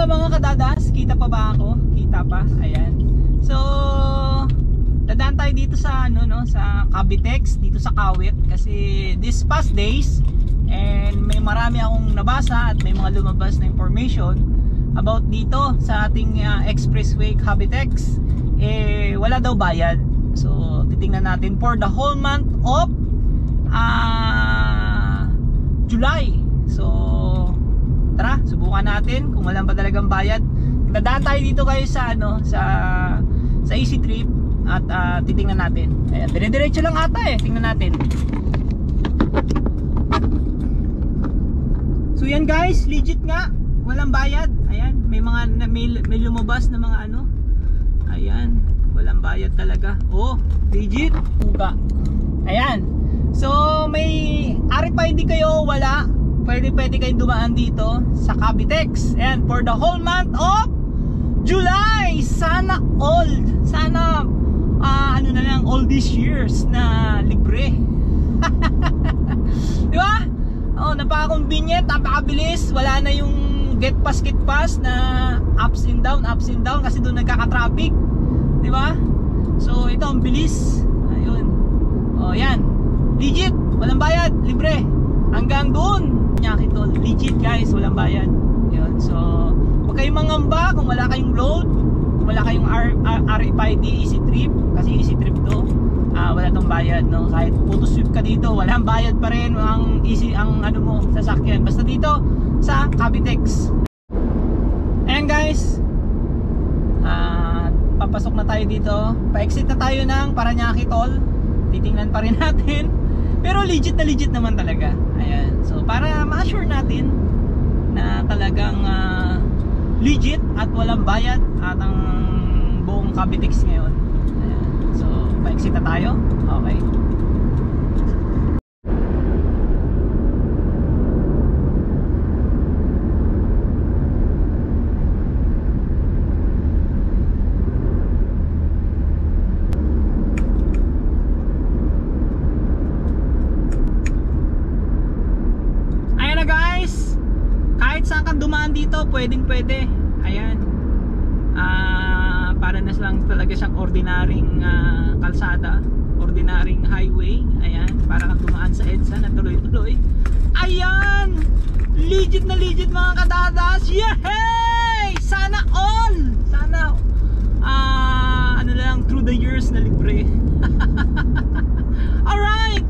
mga kadadas, kita pa ba ako? Kita pa, ayan. So, dadaan tayo dito sa ano no, sa Cavitex, dito sa Kawit kasi this past days and may marami akong nabasa at may mga lumabas na information about dito sa ating expressway Cavitex. Wala daw bayad. So, titingnan natin for the whole month of July. So, tara, subukan natin kung walang pa talagang bayad. Dadaan tayo dito kayo sa ano, sa Easy Trip at titingnan natin. Ayan, dire-diretso lang ata eh. Tingnan natin. So yan guys, legit nga, walang bayad. Ayan, may mga may lumabas na mga ano. Ayan, walang bayad talaga. Oh, legit. Uga. Ayan. So may RFID kayo, wala. Pwede kayong dumaan dito sa Cavitex. And for the whole month of July, sana all, sana ano na lang, all these years na libre. Di ba? Oh, napaka-convenient, napakabilis. Wala na yung get pass na ups and down kasi doon nagkaka-traffic. Di ba? So ito ang bilis. Ayun. Oh, yan. Legit, walang bayad, libre. Hanggang doon. Nyakitol, legit guys, walang bayad. Yun, so huwag kayong mangamba kung wala kayong load, kung wala kayong RFID, Easy Trip, kasi Easy Trip to, wala tong bayad, no? Kahit photo sweep ka dito, walang bayad pa rin ang easy, ang ano mo, sasakyan, basta dito sa Cavitex. Ayan guys, papasok na tayo dito, pa-exit na tayo ng Paranaque Toll, titingnan pa rin natin. Pero legit na legit naman talaga. Ayan. So para ma-assure natin na talagang legit at walang bayad at ang buong Cavitex ngayon. Ayan. So pa-exit na tayo. Okay. Saan kang dumaan dito, pwede. Ayan. Para na lang talaga siyang ordinaryong kalsada, ordinaryong highway. Ayan, para kang dumaan sa EDSA na tuloy-tuloy. Ayan! Legit na legit mga kadadas! Yay! Sana all! Sana ano lang, through the years na libre. Alright!